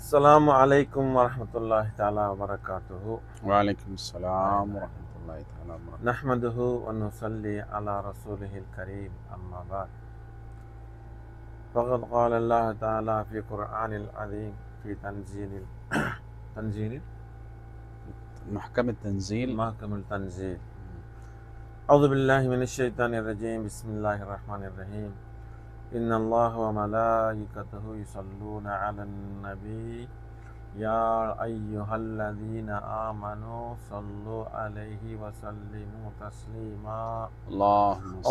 السلام عليكم ورحمة الله تعالى وبركاته. وعليكم السلام ورحمة الله تعالى وبركاته. نحمده ونصلي على رسوله الكريم أما بعد فقد قال الله تعالى في قرآن العظيم في تنزيل محكم التنزيل. محكم التنزيل. أعوذ بالله من الشيطان الرجيم. بسم الله الرحمن الرحيم. إن الله وملائكته يصلون على النبي يا أيها الذين آمنوا صلوا عليه وسلموا تسليما.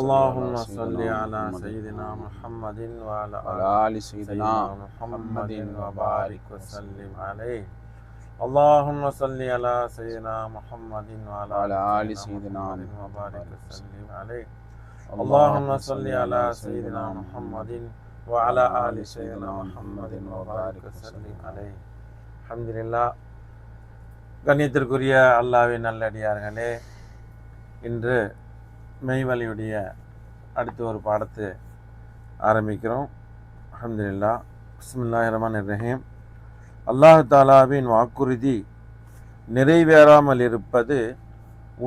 اللهم صل على سيدنا محمد وعلى آل سيدنا محمد وبارك وسلم عليه. اللهم صل على سيدنا محمد وعلى آل سيدنا محمد وبارك وسلم عليه. اللهم صل على سيدنا محمد وعلى آل سيدنا محمد وبارك وسلم عليه. அல்ஹம்துலில்லாஹ். கண்ணியத்திற்குரிய அல்லாஹ்வின் நல்லடியார்களே, இன்று மெய்வலியுடைய அடுத்த ஒரு பாடத்தை ஆரம்பிக்கிறோம். அல்ஹம்துலில்லாஹ். பிஸ்மில்லாஹிர் ரஹ்மானிர் ரஹீம். அல்லாஹ் தஆலாவின் வாக்குறுதி நிறைவேறாமல் இருப்பது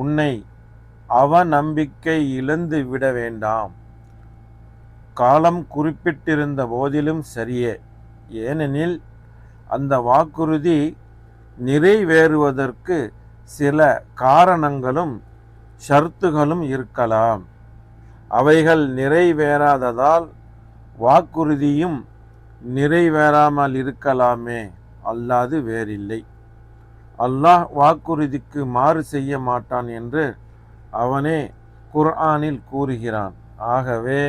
உன்னை அவநம்பிக்கை இழந்து விட வேண்டாம். காலம் குறிப்பிட்டிருந்த போதிலும் சரியே. ஏனெனில் அந்த வாக்குறுதி நிறைவேறுவதற்கு சில காரணங்களும் ஷர்த்துகளும் இருக்கலாம். அவைகள் நிறைவேறாததால் வாக்குறுதியும் நிறைவேறாமல் இருக்கலாமே அல்லாது வேறில்லை. அல்லாஹ் வாக்குறுதிக்கு மாறு செய்ய மாட்டான் என்று அவனே குர்ஆனில் கூறுகிறான். ஆகவே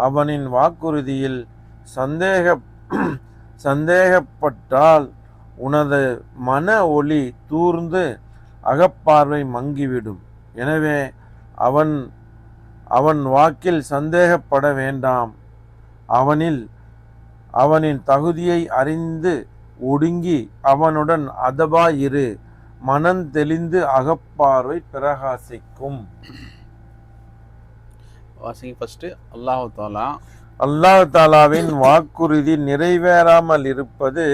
அவனின் வாக்குறுதியில் சந்தேகப்பட்டால் உனது மன ஒளி தூர்ந்து அகப்பார்வை மங்கிவிடும். எனவே அவன் வாக்கில் சந்தேகப்பட வேண்டாம். அவனின் தகுதியை அறிந்து ஒடுங்கி அவனுடன் அதபாயிரு. மனம் தெளிந்து அகப்பார்வை பிரகாசிக்கும். அல்லாஹ் தாலாவின் வாக்குறுதி நிறைவேறாமல் இருப்பது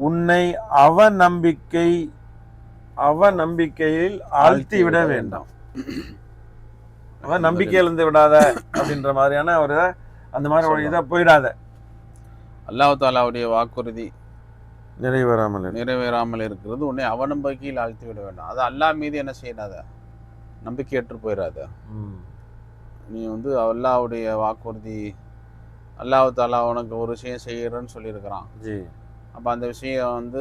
உன்னை அவநம்பிக்கையில் ஆழ்த்திவிட வேண்டாம். அவன் நம்பிக்கை இழந்து விடாத அப்படின்ற மாதிரியான ஒரு அந்த மாதிரி ஒரு இதை போயிடாத. அல்லாஹ் தாலாவுடைய வாக்குறுதி நிறைவேறாமல் இருக்கிறது உன்னை அவநம்பிக்கையில் ஆழ்த்தி விட வேண்டாம். அது அல்லாஹ் மீது என்ன செய்யாத, நம்பிக்கையற்று போயிடாத. நீ அல்லாஹ்வுடைய வாக்குறுதி, அல்லாஹ் தாலா உனக்கு ஒரு விஷயம் செய்யறன்னு சொல்லியிருக்கிறான். அப்போ அந்த விஷயம்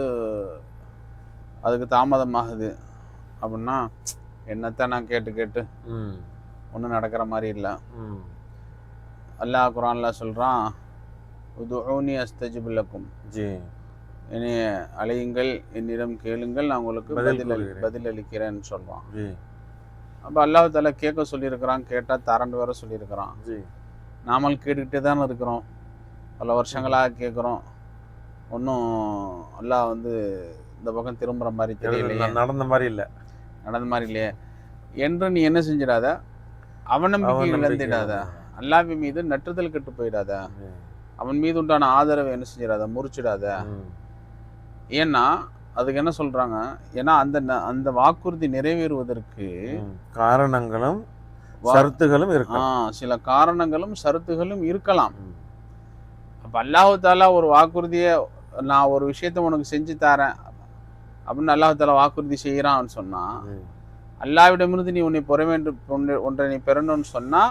அதுக்கு தாமதமாகுது அப்படின்னா என்னத்தான் நான் கேட்டு ஒன்றும் நடக்கிற மாதிரி இல்லை. அல்லாஹ் குர்ஆன்ல சொல்கிறான், உதுஊனி அஸ்தஜிப் லக்கும், என்னை அழையுங்கள், என்னிடம் கேளுங்கள், நான் உங்களுக்கு பதில் அளிக்கிறேன்னு சொல்கிறான். அப்போ அல்லாஹ் தாலா கேட்க சொல்லியிருக்கிறான், கேட்டால் தரண்டு வர சொல்லியிருக்கிறான். நாமல் கேட்டுக்கிட்டே தானே இருக்கிறோம், பல வருஷங்களாக கேட்குறோம். ஒன்றும் அல்லாஹ் இந்த பக்கம் திரும்புகிற மாதிரி தெரியலையே, நடந்த மாதிரி இல்லையே என்று நீ என்ன செஞ்சிடாத, அவநம்பிக்கை இழந்திடாத, அல்லாஹ் மீது நற்றுதல் கெட்டு போயிடாத, அவன் மீது உண்டான ஆதரவை என்ன செஞ்சிடாத, முறிச்சிடாத. ஏன்னா அதுக்கு என்ன சொல்றாங்க, ஏன்னா அந்த வாக்குறுதி நிறைவேறுவதற்கு காரணங்களும் ஷரத்துகளும் இருக்கலாம். சில காரணங்களும் ஷரத்துகளும் இருக்கலாம். அப்ப அல்லாஹ் தாலா ஒரு வாக்குறுதியை, நான் ஒரு விஷயத்த உனக்கு செஞ்சு தரேன் அப்படின்னு அல்லாஹ் தாலா வாக்குறுதி செய்யறான்னு சொன்னா, அல்லாஹ்விடமிருந்து நீ ஒன்றை நீ பெறணும்னு சொன்னா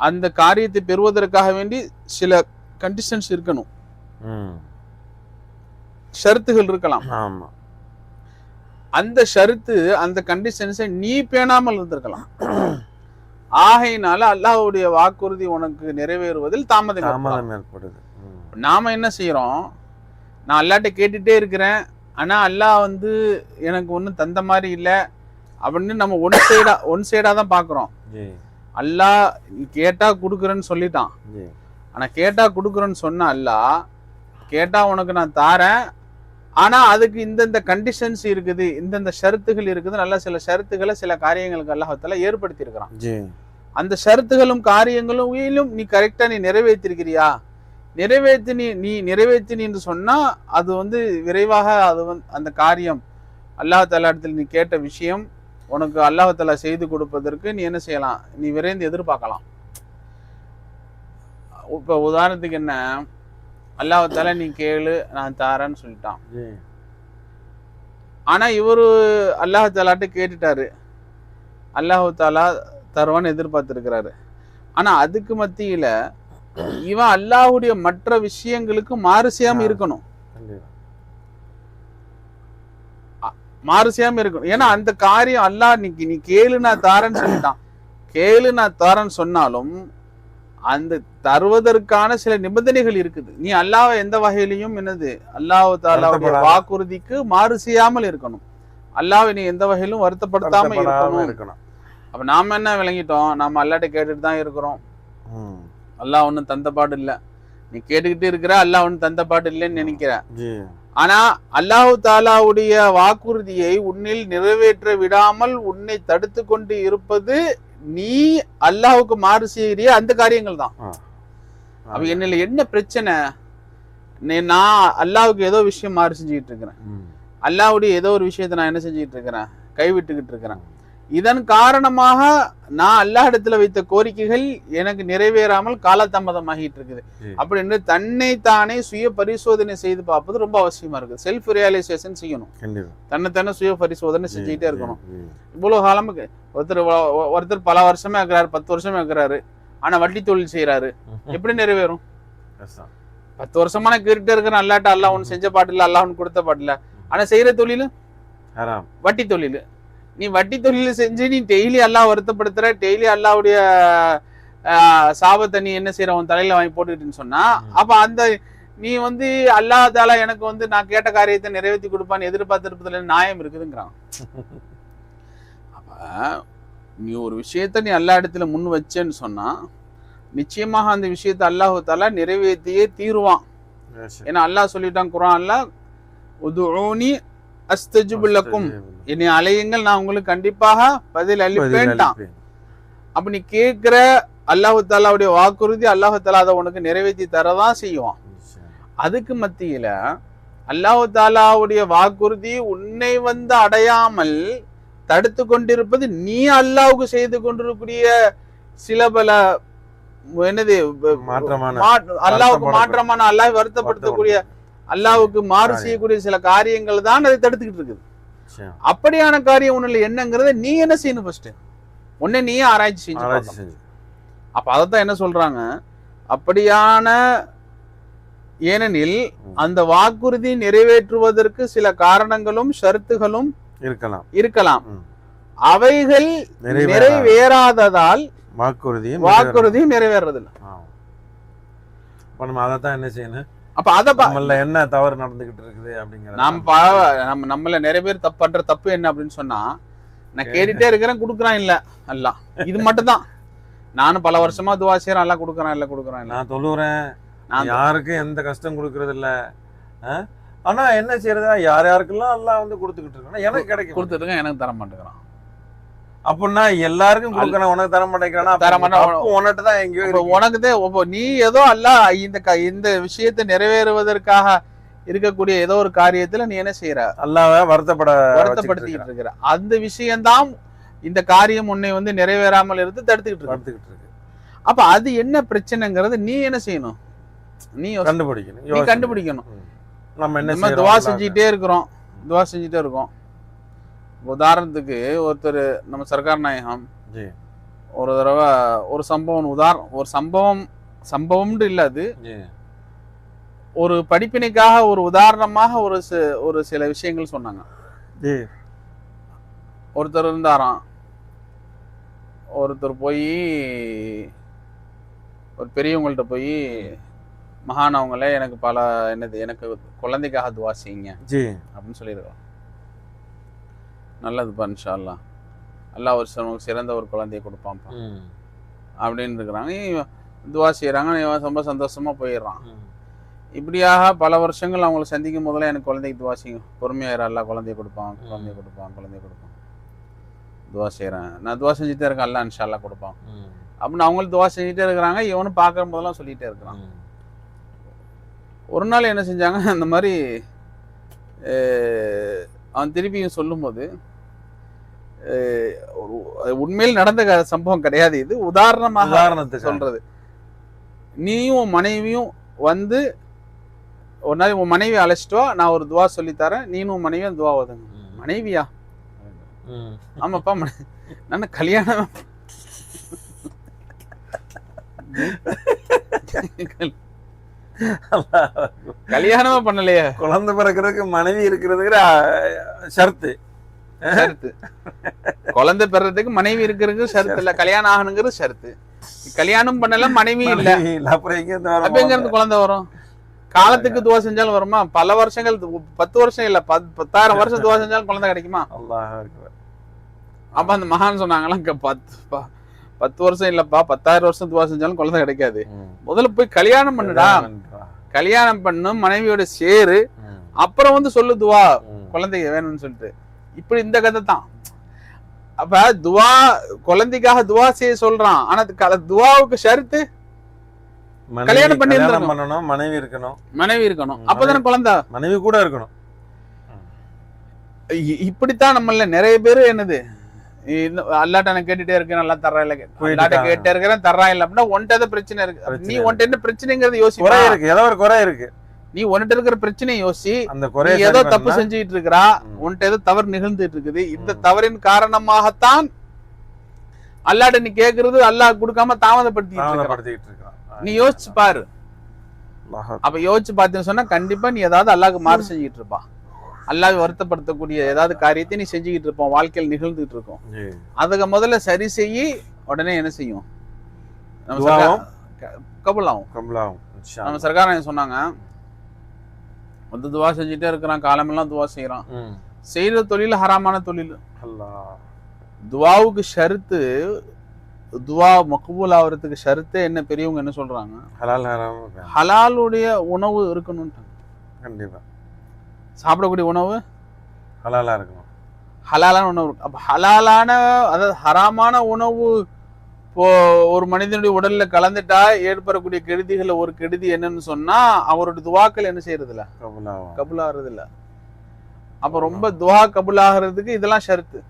அந்த காரியத்தை பெறுவதற்காக வேண்டி சில கண்டிஷன்ஸ் இருக்கணும், ஷரத்துகள் இருக்கலாம். அந்த ஷரத்து, அந்த கண்டிஷன்ஸை நீ பேணாமல் இருந்திருக்கலாம். ஆகையினால அல்லாஹ்வுடைய வாக்குறுதி உனக்கு நிறைவேறுவதில் தாமதம் ஏற்படுது. நாம என்ன செய்யறோம், நான் அல்லாஹ்ட்ட கேட்டுட்டே இருக்கிறேன், ஆனா அல்லாஹ் எனக்கு ஒன்றும் தந்த மாதிரி இல்லை அப்படின்னு நம்ம ஒன் சைடா தான் பாக்குறோம். அல்லாஹ் கேட்டா கொடுக்குறேன்னு சொல்லிட்டான். ஆனா கேட்டா கொடுக்குறேன்னு சொன்ன அல்லாஹ், கேட்டா உனக்கு நான் தாரேன், ஆனா அதுக்கு இந்தந்த கண்டிஷன்ஸ் இருக்குது, இந்தந்த ஷரத்துகள் இருக்குது, நல்ல சில ஷரத்துகளை சில காரியங்களுக்கு அல்லாஹ் தஆலா ஏற்படுத்தி இருக்கிறான். அந்த ஷரத்துகளும் காரியங்களும் நீ கரெக்டா நீ நிறைவேற்றிருக்கிறியா நிறைவேற்றினு சொன்னா அது வந்து விரைவாக அது வந்து அந்த காரியம் அல்லாஹ் தஆலா இடத்துல நீ கேட்ட விஷயம் உனக்கு அல்லாஹ் தஆலா செய்து கொடுப்பதற்கு நீ என்ன செய்யலாம், நீ விரைந்து எதிர்பார்க்கலாம். இப்ப உதாரணத்துக்கு என்ன, அல்லாஹ் தஆலா நீ கேளு நான் தாரேன்னு சொல்லிட்டான். ஆனா இவரு அல்லாஹ் தஆலாட்ட கேட்டுட்டாரு, அல்லாஹ் தஆலா தருவான்னு எதிர்பார்த்திருக்கிறாரு. ஆனா அதுக்கு மத்தியில இவன் அல்லாஹ்வுடைய மற்ற விஷயங்களுக்கு மாறு செய்யாம இருக்கணும், மாறு செய்யாம இருக்கணும். ஏன்னா அந்த காரியம் அல்லாஹ் நீ கேளு நான் தாரேன்னு சொல்லிட்டான். கேளு நான் தாரேன்னு சொன்னாலும் அந்த தருவதற்கான சில நிபந்தனைகள் இருக்குது. நீ அல்லாஹ் எந்த வகையிலையும் என்னது அல்லாஹ் தஆலாவுடைய வாக்குறுதிக்கு மாறு செய்யாமல் இருக்கணும். அல்லாஹ்வை நீ எந்த வகையிலும் வருத்தப்படுத்தாம இருக்கணும். அப்ப நாம என்ன விளங்கிட்டோம், நாம அல்லாஹ்ட்ட கேட்டுட்டு தான் இருக்கிறோம். அல்லாஹ் ஒன்னும் தந்த பாடு இல்ல, நீ கேட்டுக்கிட்டு இருக்கிற, அல்லாஹ் ஒன்னும் தந்த பாடு இல்லைன்னு நினைக்கிற. ஆனா அல்லாஹ் தஆலாவுடைய வாக்குறுதியை உன்னில் நிறைவேற்ற விடாமல் உன்னை தடுத்து கொண்டு இருப்பது நீ அல்லாஹ்வுக்கு மாறு செய்யறிய அந்த காரியங்கள் தான். அப்ப என்னல என்ன பிரச்சனை, நான் அல்லாஹ்வுக்கு ஏதோ விஷயம் மாறு செஞ்சுக்கிட்டு இருக்கிறேன், அல்லாஹ்வுடைய ஏதோ ஒரு விஷயத்தை நான் என்ன செஞ்சுக்கிட்டு இருக்கிறேன், கைவிட்டுக்கிட்டு இருக்கிறேன். இதன் காரணமாக நான் அல்லாஹ் இடத்துல வைத்த கோரிக்கைகள் எனக்கு நிறைவேறாமல் காலதாமதமாகிட்டு இருக்குது. அப்படின்னு தன்னை தானே சுய பரிசோதனை செய்து பார்ப்பது ரொம்ப அவசியமா இருக்கு. செல்ஃப் ரியலைசேஷன் செய்யணும், தன்னை சுய பரிசோதனை செஞ்சுக்கிட்டே இருக்கணும். இவ்வளவு காலமுக்கு ஒருத்தர் பல வருஷமா இருக்கிறாரு, 10 வருஷமா இருக்கிறாரு, ஆனா வட்டி தொழில் செய்யறாரு, எப்படி நிறைவேறும்? 10 வருஷமா நான் கேட்டுட்டே இருக்கிறேன், அல்லாட்ட அல்லாஹ் ஒன்னு செஞ்ச பாட்டு இல்ல, அல்லாஹ் ஒன்னு கொடுத்த பாட்டு இல்ல. ஆனா செய்யற தொழில் வட்டி தொழில். நீ வட்டி தொழில் செஞ்சு நீ டெய்லி அல்லாஹ் வருத்தப்படுத்துற, டெய்லி அல்லாஹ்வுடைய சாபத்தை நீ என்ன செய்யற, உன் தலையில வாங்கி போட்டுக்கிட்டுன்னு சொன்னா, அப்ப அந்த நீ வந்து அல்லாஹ் தஆலா எனக்கு வந்து நான் கேட்ட காரியத்தை நிறைவேற்றி கொடுப்பான்னு எதிர்பார்த்திருப்பதுல நியாயம் இருக்குதுங்கிறான். அப்ப நீ ஒரு விஷயத்த நீ அல்லாஹ் இடத்துல முன் வச்சேன்னு சொன்னா நிச்சயமாக அந்த விஷயத்தை அல்லாஹ் தஆலா நிறைவேற்றியே தீருவான். ஏன்னா அல்லாஹ் சொல்லிட்டான் குர்ஆன்ல, உதுஊனி அஸ்தஜிபு லக்கும், என்னை அலையுங்கள் நான் உங்களுக்கு கண்டிப்பாக பதில் அளிப்பேன். அப்ப நீ கேட்கிற அல்லாஹ் தஆலாவுடைய வாக்குறுதி அல்லாஹ் தஆலா அதை உனக்கு நிறைவேற்றி தரதான் செய்வான். அதுக்கு மத்தியில அல்லாஹ் தஆலாவுடைய வாக்குறுதி உன்னை வந்து அடையாமல் தடுத்து கொண்டிருப்பது நீ அல்லாஹ்வுக்கு செய்து கொண்டிருக்கக்கூடிய சில பல என்னது அல்லாஹ்வுக்கு மாற்றமான, அல்லாஹ் வருத்தப்படுத்தக்கூடிய, அல்லாஹ்வுக்கு மாறு செய்யக்கூடிய சில காரியங்கள் தான் அதை தடுத்துக்கிட்டு இருக்குது. அப்படியான காரியம் ஒண்ணு என்னங்கிறத நீ என்ன செய்யணும், ஃபர்ஸ்ட் உன்னை நீயே ஆராய்ச்சி செஞ்சு. அப்ப அதைத்தான் என்ன சொல்றாங்க, அப்படியான ஏனெனில் அந்த வாக்குறுதி நிறைவேற்றுவதற்கு சில காரணங்களும் ஷரத்துகளும் இருக்கலாம். அவைகள் நிறைவேறாததால் வாக்குறுதியும் நிறைவேறதில்லை. அதைத்தான் என்ன செய்யணும், அப்ப அத என்ன தவறு நடந்துகிட்டு இருக்குது அப்படிங்கிற நம்மள நிறைய பேர் பண்ற தப்பு என்ன அப்படின்னு சொன்னா, நான் கேட்டுட்டே இருக்கிறேன் குடுக்குறான் இல்ல எல்லாம், இது மட்டும் தான். நானும் பல வருஷமா துவா செய்யறேன், எல்லாம் குடுக்குறான் இல்ல குடுக்குறான் இல்ல, நான் தொழுறேன், யாருக்கும் எந்த கஷ்டம் கொடுக்கறது இல்ல. ஆனா என்ன செய்யறதா, யாருக்கெல்லாம் எல்லாம் வந்து கொடுத்துக்கிட்டு இருக்கான், எனக்கு கிடைக்கும், கொடுத்துட்டு இருக்கேன், எனக்கு தர மாட்டேங்கிறான். அப்படின்னா எல்லாருக்கும் கொடுக்கணும், உனக்கு தர மாட்டேங்கிறான், உனக்கு தான் எங்கேயோ உனக்குதான் நீ ஏதோ அல்லாஹ் இந்த விஷயத்தை நிறைவேறுவதற்காக இருக்கக்கூடிய ஏதோ ஒரு காரியத்துல நீ என்ன செய்யற, அல்லாஹ்வை வருத்தப்படுத்திக்கிட்டு இருக்கிற. அந்த விஷயம்தான் இந்த காரியம் உன்னை வந்து நிறைவேறாமல் இருந்து தடுத்துக்கிட்டு இருக்கு. அப்ப அது என்ன பிரச்சனைங்கிறது நீ என்ன செய்யணும், நீ கண்டுபிடிக்கணும். நம்ம துவா செஞ்சுட்டே இருக்கோம். உதாரணத்துக்கு ஒருத்தர் நம்ம சர்க்கார் நாயகம் ஒரு தடவை ஒரு சம்பவம் இல்ல, அது ஒரு படிப்பினைக்காக ஒரு உதாரணமாக ஒரு சில விஷயங்கள் சொன்னாங்க. ஒருத்தர் இருந்தாராம், ஒருத்தர் போய் ஒரு பெரியவங்கள்ட்ட போய், மகானவங்களே எனக்கு குழந்தைக்காக துவா செய்யுங்க அப்படின்னு சொல்லியிருக்கோம். நல்லதுப்பா, இன்ஷா அல்லாஹ் அல்லாஹ் ஒரு சிறந்த ஒரு குழந்தைய கொடுப்பான்ப்பா அப்படின்னு இருக்கிறாங்க. துவா செய்யறாங்க, ரொம்ப சந்தோஷமா போயிடுறான். இப்படியாக பல வருஷங்கள் அவங்களை சந்திக்கும் போதெல்லாம் எனக்கு குழந்தைக்கு துவா செய்யும், பொறுமையாயிரம், அல்லாஹ் குழந்தைய கொடுப்பான். துவா செய்யறேன், நான் துவா செஞ்சுட்டே இருக்கேன், அல்லாஹ் இன்ஷா அல்லாஹ் கொடுப்பான் அப்படின்னு அவங்களும் துவா செஞ்சுட்டே இருக்கிறாங்க. இவனும் பார்க்கும் போதெல்லாம் சொல்லிட்டே இருக்கிறான். ஒரு நாள் என்ன செஞ்சாங்க, அந்த மாதிரி அவன் திருப்பியும் சொல்லும்போது, உண்மையில் நடந்த சம்பவம் கிடையாது இது, உதாரணத்துக்கு சொல்றது. நீயும் உன் மனைவியும் வந்து ஒரு நாள் உன் மனைவி அழைச்சிட்டு வா, நான் ஒரு துவா சொல்லித்தரேன், நீனும் உன் மனைவியும் துவா ஓதுங்க. மனைவியா? ஆமாப்பா, நான் கல்யாணம் கல்யாணமா பண்ணலையே, குழந்தை பிறக்கிறதுக்கு மனைவி இருக்கிறதுங்கிற ஷர்த்து. குழந்தை பெறதுக்கு மனைவி இருக்கிறதுக்கு ஷர்த்து இல்ல, கல்யாணம் ஆகணுங்கிறது ஷர்த்து. கல்யாணம் பண்ணல, மனைவி இல்ல, அப்புறம் எங்க இருந்து குழந்தை வரும்? காலத்துக்கு துவா செஞ்சாலும் வருமா? பல வருஷங்கள், 10 வருஷம் இல்ல 10,000 வருஷம் துவா செஞ்சாலும் குழந்தை கிடைக்குமா? அப்ப அந்த மகான் சொன்னாங்களாம், 10 வருஷம் இல்லப்பா, 10,000 வருஷம் துவா செஞ்சாலும் குழந்தை கிடைக்காது. முதல்ல போய் கல்யாணம் பண்ணுடா, கல்யாணம் பண்ணு, மனைவியோட சேரு, அப்புறம் வந்து சொல்லு துவா குழந்தைக்கு வேணும்னு சொல்லிட்டு. இப்படி இந்த கதை தான். அப்ப துவா குழந்தைக்காக துவா செய்ய சொல்றான், ஆனா துவாவுக்கு ஷர்த்து கல்யாணம் பண்ணணும், மனைவி இருக்கணும், அப்பதானே குழந்தை, மனைவி கூட இருக்கணும். இப்படித்தான் நம்மள நிறைய பேரு என்னது, அல்லாட்ட நான் கேட்டுட்டே இருக்கேன், நல்லா தர்றா இல்ல, அல்லாட்ட கேட்டே இருக்கிறேன் தர்றா இல்ல அப்படின்னா ஒன்ட்ட பிரச்சனை இருக்கு. நீ ஒன்ட்ட என்ன பிரச்சனைங்கிறது யோசி, ஏதோ ஒரு குறை இருக்கு, நீ ஒன்ட்ட இருக்கிற பிரச்சனையை யோசி. ஏதோ தப்பு செஞ்சுட்டு இருக்கிறா, உன்ட்ட ஏதோ தவறு நிகழ்ந்துட்டு இருக்குது, இந்த தவறின் காரணமாகத்தான் அல்லாட்ட நீ கேக்குறது அல்லாஹ் கொடுக்காம தாமதப்படுத்திட்டு இருக்க. நீ யோசிச்சு பாரு. அப்ப யோசிச்சு பார்த்தேன்னு சொன்னா கண்டிப்பா நீ ஏதாவது அல்லாஹ்க்கு மாறு செஞ்சுட்டு இருப்பா, அல்லாஹ்வை வருத்தப்படுத்தக்கூடிய ஏதாவது காரியத்தை நீ செஞ்சுக்கிட்டு இருப்போம், வாழ்க்கையில் நிகழ்ந்துட்டு இருக்கும். அதுக்கு முதல்ல சரி செய்யி, உடனே என்ன செய்யும், கபுலாகும். நம்ம சர்க்கார் சொன்னாங்க, வந்து துவா செஞ்சுட்டே இருக்கிறான், காலமெல்லாம் துவா செய்யறான், செய்யற தொழில் ஹராமான தொழில். துவாவுக்கு ஷருத்து, துவா மக்பூல் ஆகிறதுக்கு ஷருத்து என்ன, பெரியவங்க என்ன சொல்றாங்க, ஹலாலுடைய உணவு இருக்கணும். கண்டிப்பா சாப்பிடக்கூடிய உணவு ஹலாலா இருக்கணும், ஹலாலான உணவு. அப்ப ஹலாலான, அதாவது ஹராமான உணவு இப்போ ஒரு மனிதனுடைய உடல்ல கலந்துட்டா ஏற்படக்கூடிய கெடுதிகள், ஒரு கெடுதி என்னன்னு சொன்னா அவருடைய துவாக்கள் என்ன செய்யறது இல்ல, கபுல் ஆகிறது இல்ல. அப்ப ரொம்ப துவா கபுல் ஆகிறதுக்கு இதெல்லாம் ஷர்த்து.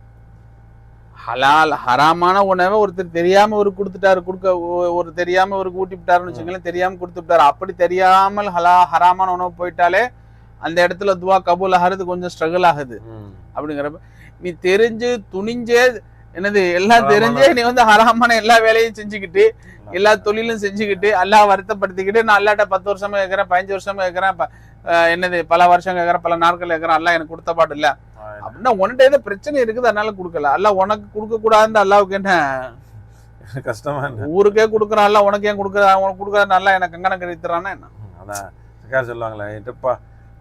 ஹலால் ஹராமான உணவை ஒருத்தர் தெரியாம ஒரு கொடுத்துட்டாரு, ஒரு தெரியாம ஒரு ஊட்டி விட்டாருன்னு வச்சுங்களேன், தெரியாம கொடுத்து விட்டாரு. அப்படி தெரியாமல் ஹராமான உணவு போயிட்டாலே அந்த இடத்துல துவா கபூல் ஆகிறது கொஞ்சம் ஸ்ட்ரகிள் ஆகுது. அப்படிங்கிறப்ப நீ தெரிஞ்சு துணிஞ்சே என்னது எல்லாம் தெரிஞ்சே நீ வந்து ஹராமான எல்லா வேலையும் செஞ்சுக்கிட்டு, எல்லா தொழிலும் செஞ்சுக்கிட்டு, அல்லாஹ் வருத்தப்படுத்திக்கிட்டு, நான் அல்லாட்ட 10 வருஷமா கேட்கிறேன், 15 வருஷமா கேட்கிறேன், என்னது பல வருஷம் கேட்கிறேன், பல நாட்கள் கேட்கிறேன், அல்லாஹ் எனக்கு கொடுத்த பாடு இல்ல அப்படின்னா உன்கிட்ட ஏதோ பிரச்சனை இருக்குது, அதனால கொடுக்கல. அல்லாஹ் உனக்கு கொடுக்க கூடாதுன்னு அல்லாவுக்கு என்ன கஷ்டமா, ஊருக்கே கொடுக்குறான், அல்லாஹ் உனக்கு ஏன் கொடுக்குறான், உனக்கு கொடுக்குறான், நல்லா எனக்கு கங்கன கழித்துறான்னா என்ன? அதான் சொல்லுவாங்களே, இதுப்பா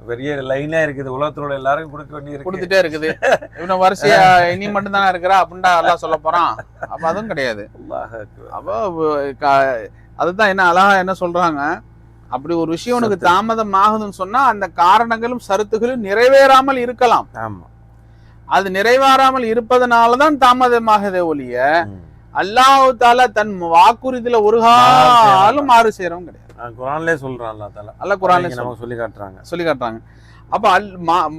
பெரிய லைனா இருக்குது, உலகத்தோட எல்லாரும் கொடுக்க வேண்டிய கொடுத்துட்டே இருக்குது, இவன் வரிசையா நீ மட்டும் தானே இருக்கிறா அப்படின்டா அல்லாஹ் சொல்ல போறான். அப்ப அதுவும் கிடையாது. அப்போ அதுதான் என்ன அழகா என்ன சொல்றாங்க, அப்படி ஒரு விஷயம் உனக்கு தாமதம் ஆகுதுன்னு சொன்னா அந்த காரணங்களும் சருத்துகளும் நிறைவேறாமல் இருக்கலாம். ஆமா, அது நிறைவேறாமல் இருப்பதனாலதான் தாமதமாகதே ஒழிய அல்லாஹ் தஆலா தன் வாக்குறுதியில ஒரு காலம் மாறு செய்யறவங்க கிடையாது. குர்ஆன்லயே சொல்றான், அல்லாஹ் தஆலா அல்லாஹ் குர்ஆன்ல நமக்கு சொல்லி காட்டுறாங்க. அப்ப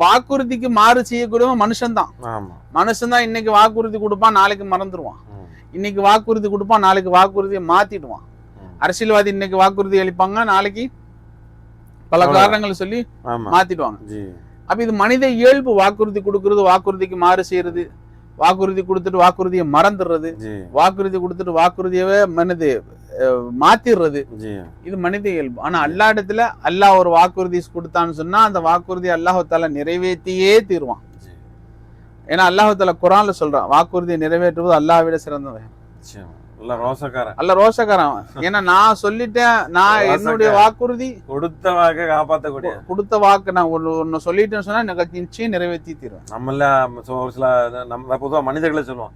வாக்குறுதிக்கு மாறு செய்யக்கூடியவன் மனுஷன் தான். மனுஷன் தான் இன்னைக்கு வாக்குறுதி கொடுப்பான், நாளைக்கு மறந்துடுவான். இன்னைக்கு வாக்குறுதி கொடுப்பான், நாளைக்கு வாக்குறுதியை மாத்திடுவான். அரசியல்வாதி இன்னைக்கு வாக்குறுதி அளிப்பாங்க, நாளைக்கு பல காரணங்களை சொல்லி மாத்திடுவாங்க. அப்ப இது மனித இயல்பு. வாக்குறுதி கொடுக்கறது, வாக்குறுதிக்கு மாறு செய்யறது, வாக்குறுதி கொடுத்துட்டு வாக்குறுதியை மறந்துடுறது, வாக்குறுதி கொடுத்துட்டு வாக்குறுதியவே மனது மாத்திடுறது, இது மனித இயல்பு. ஆனா அல்லாஹ் இடத்துல அல்லாஹ் ஒரு வாக்குறுதி கொடுத்தான்னு சொன்னா அந்த வாக்குறுதி அல்லாஹ் தஆலா நிறைவேற்றியே தீருவான். ஏன்னா அல்லாஹ் தஆலா குர்ஆன்ல சொல்றான், வாக்குறுதியை நிறைவேற்றுவது அல்லாஹ்வை விட சிறந்தவன். அல்ல ரோஷக்காரன். ஏன்னா நான் சொல்லிட்டேன், நான் என்னுடைய வாக்குறுதி கொடுத்த வாக்கை காப்பாற்றக்கூடிய, கொடுத்த வாக்கு நான் ஒன்னு சொல்லிட்டேன்னு சொன்னா நிச்சயம் நிறைவேற்றி தீருவேன். நம்மள ஒரு சில நம்ம பொதுவாக மனிதர்களை சொல்லுவோம்,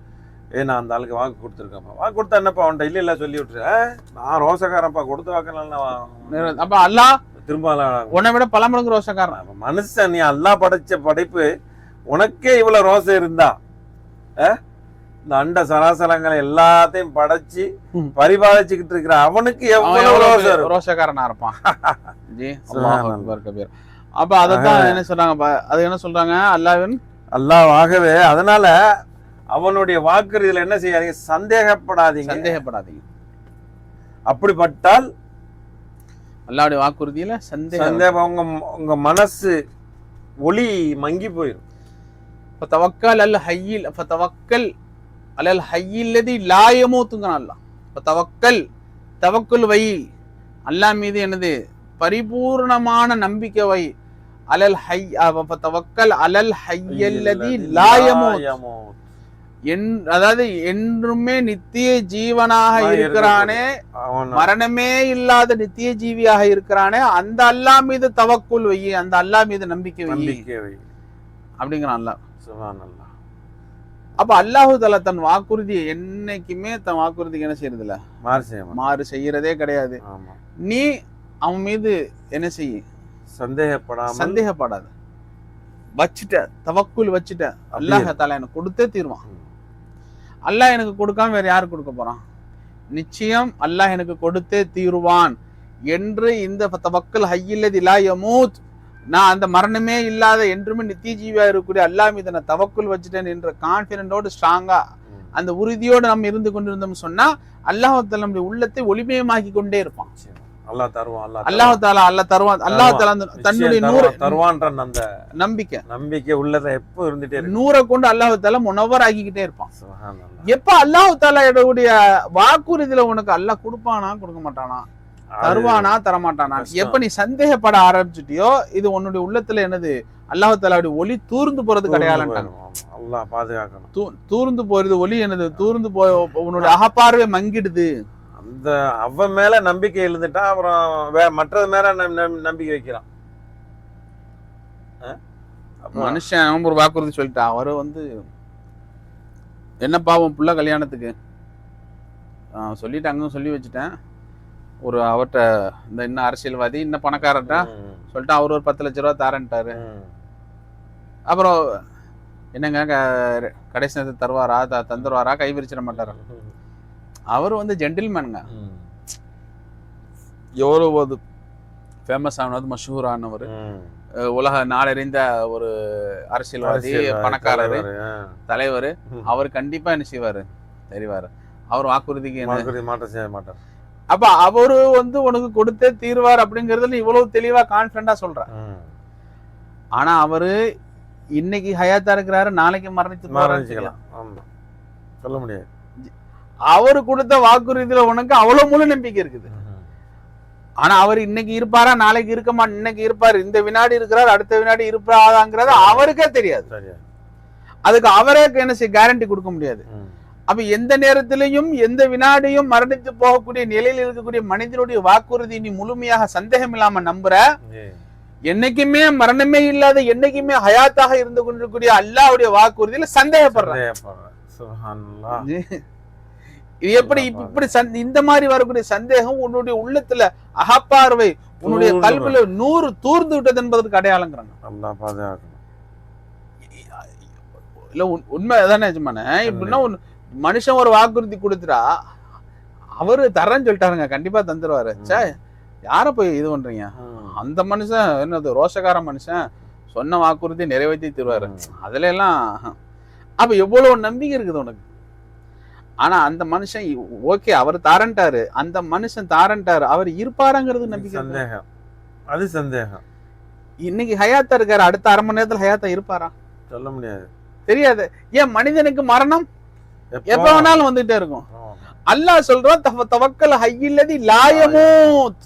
நான் அந்த ஆளுக்கு வாக்கு கொடுத்துருக்கேன்ப்பா, வாக்கு கொடுத்தா என்னப்பா அவன்கிட்ட இல்ல சொல்லி விட்டுரு, நான் ரோஷக்காரன்ப்பா, கொடுத்த வாக்கு. அப்ப அல்லாஹ் திரும்ப உன்னை விட பல மடங்கு ரோஷக்காரன். மனுஷன், நீ அல்லாஹ் படைச்ச படைப்பு, உனக்கே இவ்வளவு ரோஷம் இருந்தா இந்த அண்ட சராசரங்களை எல்லாத்தையும் படைச்சு பரிபாலிச்சுக்கிட்டு இருக்கிற அவனுக்கு எவ்வளவு ரோஷக்காரனா இருப்பான். ஜி அல்லாஹ் அக்பர் கபீர். அப்ப அதத்தான் என்ன சொல்றாங்க, அது என்ன சொல்றாங்க, அல்லாஹ்வாகவே. அதனால அவனுடைய வாக்குறுதியில என்ன செய்யாதீங்க, சந்தேகப்படாதீங்க. அப்படிப்பட்டால் அல்லாஹ்வுடைய வாக்குறுதியில சந்தேகம் உங்க மனசு ஒளி மங்கி போயிடும். ஃபதவக்கல் அல் ஹய்யில் ஃபதவக்கல் அலல் ஹய்யில்லதி லா யமூத்துங்கறான் அல்லாஹ். ஃபதவக்கல் தவக்குல் வை, அல்லாஹ் மீது என்னது பரிபூர்ணமான நம்பிக்கை வை. அலல் ஹய் ஃபதவக்கல் அலல் ஹய்யல்லதி லா யமூத், அதாவது என்றுமே நித்திய ஜீவனாக இருக்கிறானே, மரணமே இல்லாத நித்திய ஜீவியாக இருக்கிறானே, அந்த அல்லாஹ் மீது தவக்குல் வை, அந்த அல்லாஹ் மீது நம்பிக்கை வை அப்படிங்கிறான் அல்லாஹ். சுப்ஹானல்லாஹ். அப்ப அல்லாஹு தஆலா தன் வாக்குறுதி என்னைக்குமே தன் வாக்குறுதிக்கு என்ன செய்யறது இல்ல, மாறு செய்யறதே கிடையாது. நீ அவன் மீது என்ன செய்ய, சந்தேகப்படாத, வச்சுட்ட தவக்குல் வச்சுட்ட, அல்லாஹ் தஆலா எனக்கு கொடுத்தே தீர்வான். அல்லாஹ் எனக்கு கொடுக்காம வேற யாரு கொடுக்க போறான், நிச்சயம் அல்லாஹ் எனக்கு கொடுத்தே தீருவான் என்று இந்த தவக்குல் ஹய்யில்லதி லா யமூத், நான் அந்த மரணமே இல்லாத என்றுமே நித்திய ஜீவியா இருக்கக்கூடிய அல்லாஹ் மீது நான் தவக்குல் வச்சுட்டேன் என்ற கான்பிடென்டோடு ஸ்ட்ராங்கா அந்த உறுதியோடு நம்ம இருந்து கொண்டிருந்தோம் சொன்னா அல்லாஹ் தஆலா நம்முடைய உள்ளத்தை ஒளிமயமாக்கி கொண்டே இருப்பான். அல்லாஹ் தருவான், அல்லாஹ் தஆலா தன்னுடைய நூறு தருவான்ற அந்த நம்பிக்கை உள்ளத எப்ப இருந்துட்டே இருக்கு. நூறை கொண்டு அல்லாஹ் தஆலா முனவர் ஆக்கிக்கிட்டே இருப்பான். எப்ப அல்லாஹ் தஆலா உடைய வாக்குறுதியில உனக்கு அல்லாஹ் கொடுப்பானா கொடுக்க மாட்டானா, தருவானா தரமாட்டானா, எப்ப நீ சந்தேகப்பட ஆரம்பிச்சுட்டியோ இது உன்னுடைய உள்ளத்துல என்னது அல்லாஹ் தஆலாவுடைய ஒளி தூர்ந்து போறது கிடையாதுன்றாங்க. அல்லாஹ் பாதுகாக்கணும். தூர்ந்து போறது ஒளி என்னது, தூர்ந்து போய் உன்னுடைய அகப்பார்வை மங்கிடுது. அந்த அவன் மேல நம்பிக்கை எழுந்துட்டா அப்புறம் மற்றது மேல நம்பிக்கை வைக்கிறான். மனுஷன் ஒரு வாக்குறுதி சொல்லிட்டா, அவரு என்னப்பா உன் புள்ள கல்யாணத்துக்கு சொல்லிட்டு அங்க சொல்லி வச்சுட்டேன், ஒரு அவர்கிட்ட இந்த இன்னும் அரசியல்வாதி இன்னும் பணக்காரர்கிட்ட சொல்லிட்டு அவர் ஒரு 10 லட்ச ரூபா தாரன்ட்டாரு. அப்புறம் என்னங்க கடைசி நேரத்தை தருவாரா, தந்துருவாரா, கை விரிச்சிட மாட்டாரா? அவர் ஜென்டில்மேனுங்க, எவ்வளவு ஃபேமஸ் ஆனது, மஷூர் ஆனவர், உலக நாடறிந்த ஒரு அரசியல்வாதி, பணக்காரர், தலைவர். அவர் கண்டிப்பா என்ன செய்வாரு தெரிவாரு, அவர் வாக்குறுதிக்கு மாற்றம் செய்ய மாட்டார். அப்ப அவரு உனக்கு கொடுத்தே தீர்வார் அப்படிங்கறதுல இவ்வளவு தெளிவா கான்பிடண்டா சொல்ற. ஆனா அவரு இன்னைக்கு ஹயாத்தா இருக்கிறாரு, நாளைக்கு மரணிச்சுக்கலாம், சொல்ல முடியாது. அவரு கொடுத்த வாக்குறுதியில உனக்கு அவ்வளவு முழு நம்பிக்கை இருக்குது. ஆனா அவர் இன்னைக்கு இருப்பாரா, நாளைக்கு இருக்க மாட்டேன், இன்னைக்கு இருப்பாரு, இந்த வினாடி இருக்கிறார், அடுத்த வினாடி இருப்பாதாங்கிறது அவருக்கே தெரியாது. அதுக்கு அவரே என்ன செய்ய கேரண்டி கொடுக்க முடியாது. அப்ப எந்த நேரத்திலையும் எந்த வினாடியும் மரணித்து போகக்கூடிய நிலையில் இருக்கக்கூடிய மனிதனுடைய வாக்குறுதி நீ முழுமையாக சந்தேகம் இல்லாம நம்புற, என்னைக்குமே மரணமே இல்லாத என்னைக்குமே ஹயாத்தாக இருந்து கொண்டிருக்கூடிய அல்லாஹ்வுடைய வாக்குறுதியில சந்தேகப்படுற. இது எப்படி இப்படி இந்த மாதிரி வரக்கூடிய சந்தேகம் உன்னுடைய உள்ளத்துல அகப்பார்வை, உன்னுடைய கல்வில 100 தூர்ந்து விட்டது என்பதற்கு அடையாளங்கிறாங்க. இல்ல உண்மை தானே எஜமான? இப்படின்னா மனுஷன் ஒரு வாக்குறுதி கொடுத்துட்டா அவரு தரேன்னு சொல்லிட்டாருங்க, கண்டிப்பா தந்துருவாரு. சே யார போய் இது பண்றீங்க, அந்த மனுஷன் என்னது ரோஷக்கார மனுஷன் சொன்ன வாக்குறுதி நிறைவேற்றி தருவாரு, அதுல எல்லாம். அப்ப எவ்வளவு நம்பிக்கை இருக்குது உனக்கு. ஆனா அந்த மனுஷன் ஓகே அவர் தாரன்ட்டாரு, அந்த மனுஷன் தாரன்ட்டாரு, அவர் இருப்பாருங்கிறது நம்பிக்கை. சந்தேகம், அது சந்தேகம். இன்னைக்கு ஹயாத்தா இருக்காரு, அடுத்த அரை மணி நேரத்துல ஹயாத்தா இருப்பாரா சொல்ல முடியாது, தெரியாது. ஏன் மனிதனுக்கு மரணம் எப்ப வேணாலும் வந்துட்டே இருக்கும். அல்லாஹ் சொல்றான் தவக்கல் ஹய்யில்லதி லா யமூத்,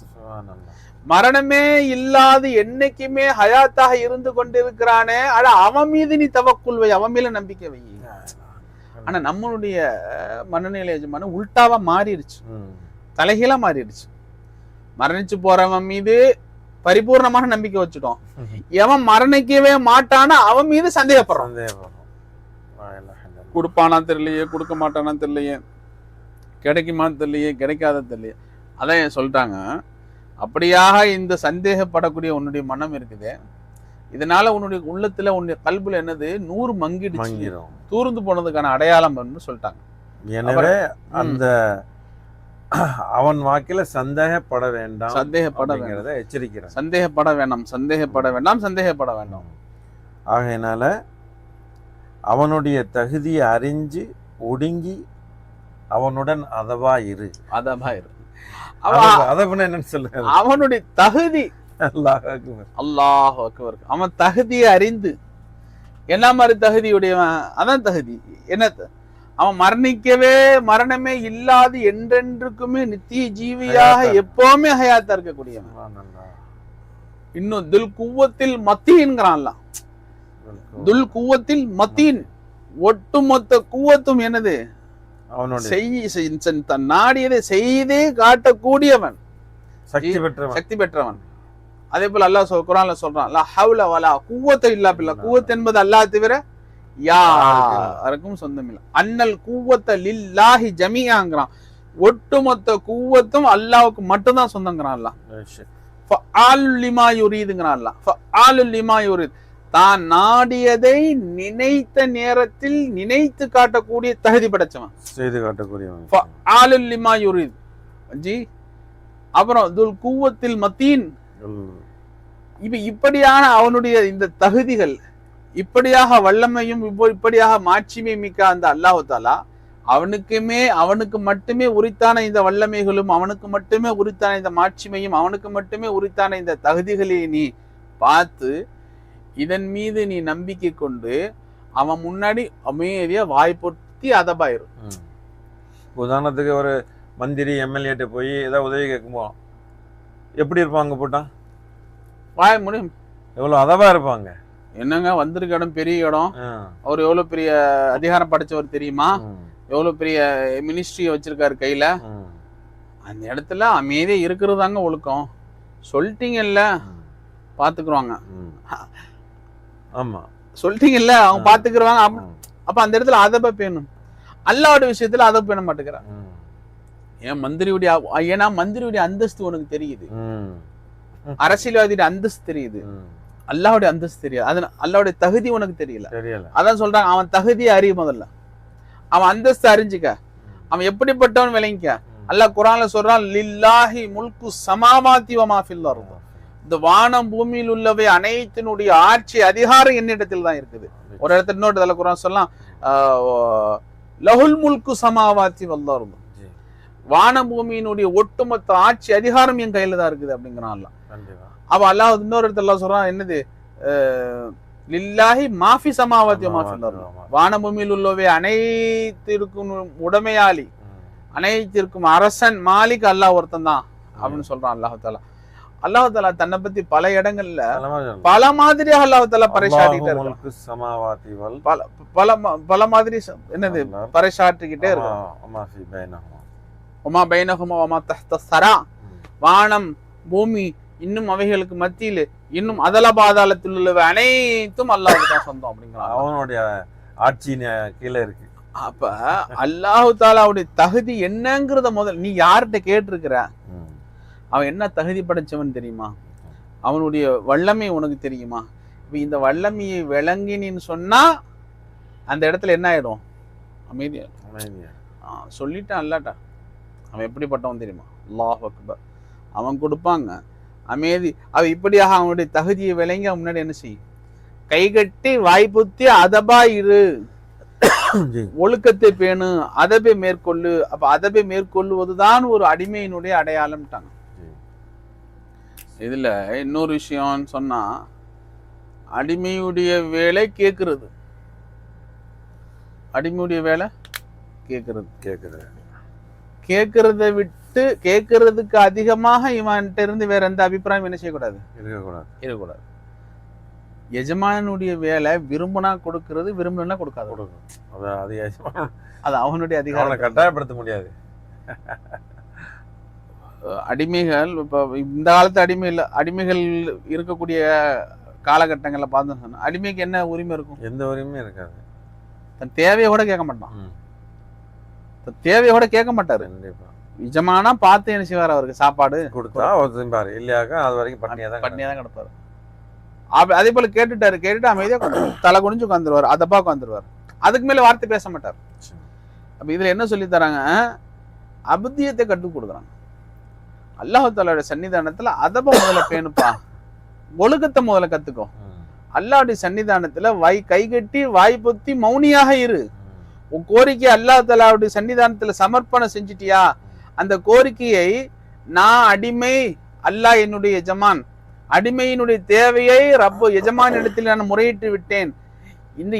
மரணமே இல்லாது என்னைக்குமே ஹயாத்தாக இருந்து கொண்டிருக்கிறானே, ஆனா அவன் மீது நீ தவக்குல் வை, அவன் மேல நம்பிக்கை வை. ஆனா நம்மளுடைய மனநிலை உல்டாவா மாறிடுச்சு, தலைகீழா மாறிடுச்சு. மரணிச்சு போறவன் மீது பரிபூர்ணமான நம்பிக்கை வச்சுட்டோம், எவன் மரணிக்கவே மாட்டானா அவன் மீது சந்தேகப்படுறான். கொடுப்பானா தெரியலையே, கொடுக்க மாட்டானா தெரியலையே, கிடைக்குமான்னு தெரியலையே, கிடைக்காத தெரியலையே. அதான் சொல்லிட்டாங்க, அப்படியாக இந்த சந்தேகப்படக்கூடிய உன்னுடைய மனம் இருக்குது, இதனால உன்னுடைய உள்ளத்துல உன்னுடைய கல்புல என்னது 100 மங்கிடுச்சு, மங்கிரும். தூர்ந்து போனதுக்கான அடையாளம் சொல்லிட்டாங்க. எனவே அந்த அவன் வாக்கில சந்தேகப்பட வேண்டாம், எச்சரிக்கிறான். சந்தேகப்பட வேண்டாம், சந்தேகப்பட வேண்டாம், சந்தேகப்பட வேண்டாம். ஆகையினால அவனுடைய தகுதியை அறிஞ்சு ஒடுங்கி அவனுடன் அதவா இரு. என்னன்னு சொல்லுங்க, அவனுடைய தகுதி அல்லாஹ் அக்பர். அவன் தகுதியை அறிந்து என்ன மாதிரி தகுதியுடையவன், அதான் தகுதி என்ன, அவன் மரணமே இல்லாது என்றென்றுக்குமே நித்திய ஜீவியாக எப்பவுமே ஹயாத்தா இருக்கக்கூடியவன். இன்னும் துல் குவத்தில் மத்தீன்ங்கிறான்ல, துல் குவத்தில் மத்தீன், ஒட்டுமொத்த குவத்தும் என்னது, தன் நாடியதை செய்தே காட்டக்கூடியவன், சக்தி பெற்றவன். அதே போல அல்லாஹ் குர்ஆன்ல சொல்றான், லா ஹவ்ல வலா குவத்த இல்லா பில்லாஹ். குவத் என்பது அல்லாஹ் தவிர யாருக்கும் சொந்தமில்லை. அன்னல் குவத்த லில்லாஹி ஜமீஆங்கிறான், ஒட்டுமொத்த குவத்தும் அல்லாஹ்வுக்கு மட்டும்தான் சொந்தங்கிறான் அல்லாஹ். ஃபஆலுல் லிமா யுரீதுங்கிறான் அல்லாஹ். ஃபஆலுல் லிமா யுரீத், தான் நாடியதை நினைத்த நேரத்தில் நினைத்து காட்டக்கூடிய தகுதி படைச்சவன், செய்து காட்டக்கூடியவன். ஃபஆலுல் லிமா யுரீத் ஜி. அப்புறம் துல் குவத்தில் மத்தீன். இப்படியான அவனுடைய இந்த தகுதிகள், இப்படியாக வல்லமையும் இப்படியாக மாட்சிமை மிக்க அந்த அல்லாஹ் தஆலா அவனுக்கு மட்டுமே உரித்தான இந்த வல்லமைகளும், அவனுக்கு மட்டுமே உரித்தான இந்த மாட்சிமையும், அவனுக்கு மட்டுமே உரித்தான இந்த தகுதிகளை நீ பார்த்து இதன் மீது நீ நம்பிக்கை கொண்டு அவன் முன்னாடி அமைதியா வாய்ப்பொத்தி அதபாயிரும். உதாரணத்துக்கு ஒரு மந்திரி எம்எல்ஏட்ட போய் ஏதாவது உதவி கேட்குமோ எப்படி இருப்பாங்க, போட்டா வாய முடியும், எவ்வளவு அதவா இருப்பாங்க. என்னங்க வந்திருக்க இடம் பெரிய இடம், அவர் எவ்வளவு பெரிய அதிகாரம் படைச்சவர் தெரியுமா, எவ்வளவு பெரிய மினிஸ்ட்ரிய வச்சிருக்காரு கையில, அந்த இடத்துல அமைதியா இருக்கிறதாங்க ஒழுக்கம். சொல்லிட்டீங்கல்ல பாத்துக்குருவாங்க, ஆமா சொல்லிட்டீங்கல்ல அவங்க பாத்துக்குருவாங்க. அப்ப அந்த இடத்துல அதப பேணும். அல்லாஹ்வோட விஷயத்துல அதப பேண மாட்டேங்கிறான். ஏன்னா மந்திரியுடைய அந்தஸ்து உனக்கு தெரியுது, அரசியல்வாதியோட அந்தஸ்து தெரியுது, அல்லாஹ்வுடைய அந்தஸ்து தெரியாது. அது அல்லாஹ்வுடைய தகுதி உனக்கு தெரியல. அதான் சொல்றாங்க, அவன் தகுதியை அறிய, முதல்ல அவன் அந்தஸ்து அறிஞ்சுக்க, அவன் எப்படிப்பட்டவன் விளங்கிக்க. அல்லாஹ் குர்ஆன்ல சொல்றான், லில்லாஹி முல்கு ஸமாவாதி வ மா ஃபில் அர்த். இந்த வானம் பூமியில் உள்ளவை அனைத்தினுடைய ஆட்சி அதிகாரம் என்னிடத்தில் தான் இருக்குது. ஒரு இடத்துல இன்னொரு இடத்துல குர்ஆன் சொல்லலாம், லஹுல் முல்கு ஸமாவாதி வல் அர்த். வான பூமியினுடைய ஒட்டுமொத்த ஆட்சி அதிகாரம் என் கையில தான் இருக்குது அப்படிங்கிறான் அல்லாஹ். அப்ப அல்லாஹ் இன்னொரு இடத்துல சொல்றான், என்னது, லில்லாஹி மாஃபி ஸமாவாதி வ மா ஃபில் அர்த். வான பூமியில் உள்ளவை அனைத்திற்கும் உடைமையாளி, அனைத்திற்கும் அரசன், மாலிக் அல்லாஹ் ஒருத்தன் தான் அப்படின்னு சொல்றான் அல்லாஹ் தஆலா. அல்லாஹ் தஆலா தன்னை பத்தி பல இடங்கள்ல பல மாதிரியாக அல்லாஹ் தஆலா பறைசாட்டிட்டே இருக்கான். பல மாதிரி என்னது பறைசாட்டிக்கிட்டே இருக்கான். உமா பைனஹுமா வமா தஹ்த ஸரா, வானம் பூமி இன்னும் அவைகளுக்கு மத்தியில் இன்னும் அதல பாதாளத்தில் உள்ளவை அனைத்தும் அல்லாஹ்வுக்கு தான் சொந்தம் அப்படிங்கிறான். அவனுடைய ஆட்சி கீழே இருக்கு. அப்ப அல்லாஹ் தஆலாவுடைய தகுதி என்னங்கிறத முதல் நீ யார்கிட்ட கேட்டிருக்கிற, அவன் என்ன தகுதி படைச்சவன் தெரியுமா, அவனுடைய வல்லமை உனக்கு தெரியுமா. இப்ப இந்த வல்லமையை விளங்கினின்னு சொன்னா அந்த இடத்துல என்ன ஆயிடும், அமைதியா சொல்லிட்டான் அல்லாட்டா. அவன் எப்படிப்பட்டவன் தெரியுமா, அல்லாஹ் அக்பர். அவன் கொடுப்பாங்க அமைதி. அவ இப்படியாக அவனுடைய தகுதியை விளங்கி அவன் முன்னாடி என்ன செய்யும், கைகட்டி வாய்ப்புத்தி அதபா இரு, ஒழுக்கத்தை பேணு, அதபை மேற்கொள்ளு. அப்ப அதபை மேற்கொள்ளுவதுதான் ஒரு அடிமையினுடைய அடையாளம்ட்டாங்க. இதுல இன்னொரு விஷயம் சொன்னா, அடிமையுடைய வேலை கேட்கறது, அடிமையுடைய வேலை கேட்கறத விட்டு கேட்கறதுக்கு அதிகமாக இவன்கிட்ட இருந்து வேற எந்த அபிப்பிராயம் என்ன செய்யக்கூடாது, இருக்கக்கூடாது. எஜமானுடைய வேலை விரும்பினா கொடுக்கறது, விரும்பினா கொடுக்காது. அது அவனுடைய அதிகாரம், கட்டாயப்படுத்த முடியாது. அடிமைகள் இப்ப இந்த காலத்து அடிமை இல்ல, அடிமைகள் இருக்கக்கூடிய காலகட்டங்கள்ல பார்த்தோம்னு சொன்னா அடிமைக்கு என்ன உரிமை இருக்கும், எந்த உரிமையும் இருக்காது. தன் தேவையை கூட கேட்க மாட்டான், தேவையோட கேட்க மாட்டாரு. நிஜமானா பார்த்து என்ன செய்வார், அவருக்கு சாப்பாடு கொடுத்தா இல்லையாக்கா அது வரைக்கும் பட்னியா தான் கிடப்பாரு. அதே போல கேட்டுட்டு அமைதியா தலை குனிஞ்சு உட்காந்துருவாரு, அதப்பா உட்காந்துருவாரு. அதுக்கு மேல வார்த்தை பேச மாட்டார். அப்ப இதுல என்ன சொல்லி தராங்க? அபத்தியத்தை கற்றுக் கொடுக்குறாங்க. அல்லாஹ் தஆலாவுடைய சன்னிதானத்துல அதப முதல்ல பேணுப்பா, ஒழுக்கத்தை முதல்ல கத்துக்கோ. அல்லாஹ்வுடைய சன்னிதானத்துல கை கட்டி வாய் பொத்தி மௌனியாக இரு. உன் கோரிக்கை அல்லாஹ் தஆலாவுடைய சன்னிதானத்துல சமர்ப்பணம் செஞ்சிட்டியா, அந்த கோரிக்கையை நான் அடிமை, அல்லாஹ் என்னுடைய எஜமான், அடிமையினுடைய தேவையை ரப்பு எஜமான் இடத்தில் நான் முறையிட்டு விட்டேன். இந்த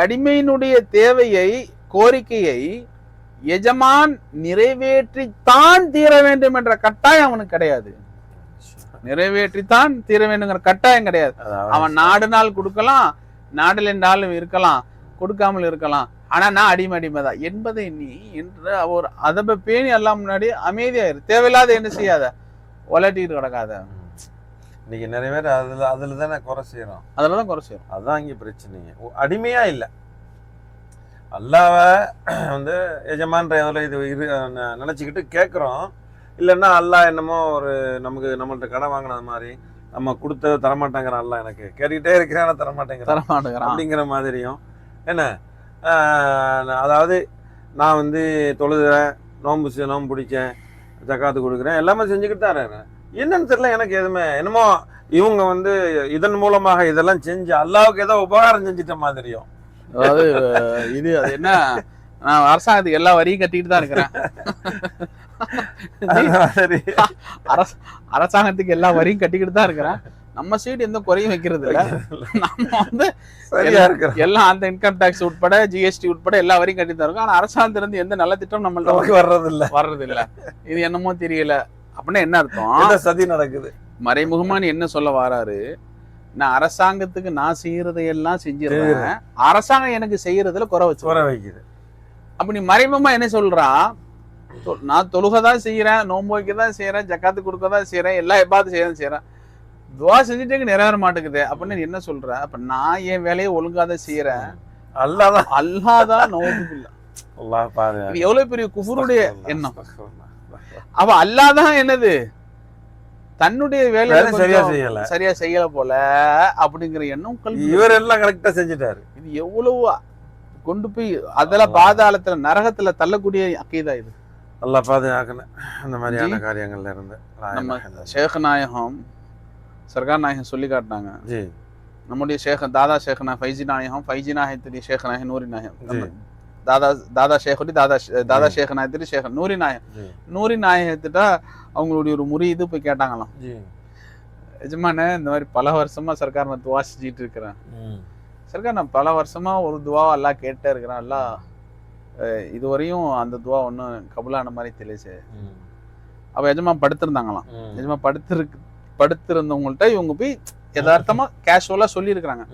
அடிமையினுடைய தேவையை, கோரிக்கையை எஜமான் நிறைவேற்றித்தான் தீர வேண்டும் என்ற கட்டாயம் அவனுக்கு கிடையாது. நிறைவேற்றித்தான் தீர வேண்டுங்கிற கட்டாயம் கிடையாது. அவன் நாடு நாள் கொடுக்கலாம், நாடுல நாளும் இருக்கலாம், கொடுக்காமல் இருக்கலாம். ஆனா நான் அடிமைதான் என்பதை நீ என்ற ஒரு அதப பேணி எல்லாம் முன்னாடி அமைதியாயிரு. தேவையில்லாத என்ன செய்யாத, உலட்டிட்டு கிடக்காத. இன்னைக்கு நிறைய பேர் அதுல தானே குறை செய்யறோம். அதுலதான் குறை செய்யறோம். அதுதான் இங்க பிரச்சனைங்க. அடிமையா இல்லை, அல்லாவை வந்து எஜமான்ற இது நினைச்சுக்கிட்டு கேட்குறோம். இல்லைன்னா அல்லாஹ் என்னமோ ஒரு நம்மள்ட்ட கடன் வாங்கினது மாதிரி நம்ம கொடுத்தது தரமாட்டேங்கிறான். அல்லாஹ் எனக்கு கேட்டுக்கிட்டே இருக்கிறேன், தரமாட்டேங்கிறான் அப்படிங்கிற மாதிரியும் என்ன. அதாவது நான் வந்து தொழுகிறேன், நோன்பு பிடிச்சேன், ஜக்காத்து கொடுக்குறேன், எல்லாமே செஞ்சுக்கிட்டு தான் இருக்கிறேன். என்னன்னு தெரியல எனக்கு எதுவுமே. என்னமோ இவங்க வந்து இதன் மூலமாக இதெல்லாம் செஞ்சு அல்லாவுக்கு ஏதோ உபகாரம் செஞ்சிட்ட மாதிரியும். அதாவது இது அது என்ன, நான் அரசாங்கத்துக்கு எல்லா வரியும் கட்டிக்கிட்டு தான் இருக்கிறேன். அரசாங்கத்துக்கு எல்லா வரியும் கட்டிக்கிட்டு தான் இருக்கிறேன். நம்ம சைடு எந்த குறையும் வைக்கிறது இல்ல. நம்ம வந்து எல்லாம் அந்த இன்கம் டாக்ஸ் உட்பட ஜிஎஸ்டி உட்பட எல்லா வரையும் கட்டி தான் இருக்கும். ஆனா அரசாங்கத்திலிருந்து எந்த நல்ல திட்டம் நம்மள்ட்ட வர்றது இல்ல. இது என்னமோ தெரியல. அப்படின்னா என்ன அர்த்தம்? சதி நடக்குது. மறைமுகமா நீ என்ன சொல்ல வராரு? நான் அரசாங்கத்துக்கு நான் செய்யறதையெல்லாம் செஞ்சிருக்கேன், அரசாங்கம் எனக்கு செய்யறதுல குறை வைக்குது. அப்ப நீ மறைமுகமா என்ன சொல்றா? நான் தொழுகதான் செய்யறேன், நோன்பு வைக்கதான் செய்யறேன், ஜக்காத்து கொடுக்கதான் செய்யறேன், எல்லா எப்பாவது செய்யறேன், துவா செஞ்சுட்டு நிறைவேற மாட்டேங்குது அப்படின்னு என்ன சொல்ற? அப்ப நான் என் வேலையை ஒழுங்காதான் செய்யறேன், அல்லாதான் நோவுக்கு இல்ல. எவ்வளவு பெரிய குஃபருடைய எண்ணம். அப்ப அல்லாதான் என்னது, தன்னுடைய வேலையை சரியா செய்யல போல அப்படிங்கிற எண்ணம். இவர் எல்லாம் கரெக்டா செஞ்சுட்டாரு. இது எவ்வளவு கொண்டு போய் அதெல்லாம் பாதாளத்துல நரகத்துல தள்ளக்கூடிய அக்கீதா இது. நல்லா பாதுகாக்கணும் அந்த மாதிரியான காரியங்கள்ல இருந்து. நம்ம ஷேக் நாயகம், சர்கார் நாயகம் சொல்லி காட்டினாங்க. நம்முடைய தாதா ஷேக் ஃபைஜி நாயகம், ஃபைஜி நாயகத்துடைய ஷேக் நாயகம் நூரி நாயகம், தாதா ஷேகுடி தாதா ஷேக் நாயகத்துடைய ஷேக் நூரி நாயகம். நூரி நாயகத்திட்ட அவங்களுடைய ஒரு முறியீது போய் கேட்டாங்களாம், எஜமான இந்த மாதிரி பல வருஷமா சர்க்கார் நான் துவா செஞ்சுட்டு இருக்கிறேன், சர்க்கார் நான் பல வருஷமா ஒரு துவா எல்லாம் கேட்டே இருக்கிறேன், எல்லாம் இதுவரையும் அந்த துவா ஒன்றும் கபுலான மாதிரி தெளிச்சு. அவ எஜமா படுத்திருந்தாங்களாம். எஜமா படுத்திருந்தவங்கள்ட்ட இவங்க போய் யதார்த்தமா கேஷுவலா சொல்லி இருக்கிறாங்க,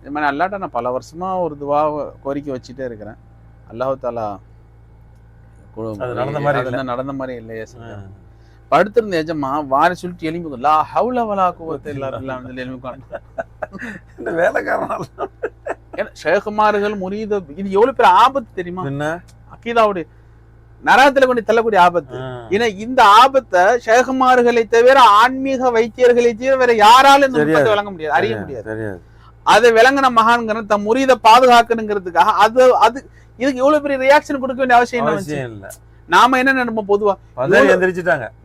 இது மாதிரி அல்லாட்ட நான் பல வருஷமா ஒரு துவா கோரிக்கை வச்சுட்டே இருக்கிறேன், அல்லாஹ் தாலா நடந்த மாதிரி இல்லையே. படுத்திருந்த எஜமா வாரி சொல்லிட்டு எலும்பி லா ஹவுல வலா குவத்த இல்லா பில்லாஹ் எலும்பி வேலைக்காரன். ஷேகுமார்கள் முரீது, இது எவ்வளவு பெரிய ஆபத்து தெரியுமா? அக்கீதாவுடைய நரகத்துல கொண்டு தள்ளக்கூடிய ஆபத்து. ஏன்னா இந்த ஆபத்தை ஷேகுமார்களை தவிர ஆன்மீக வைத்தியர்களை தவிர வேற யாராலும் விளங்க முடியாது, அறிய முடியாது. அதை விளங்கின மகான்கிற தம் முரீத பாதுகாக்கணுங்கிறதுக்காக அது இதுக்கு எவ்வளவு பெரிய ரியாக்ஷன் கொடுக்க வேண்டிய அவசியம் இல்லை. நாம என்ன நினைப்போம் பொதுவா,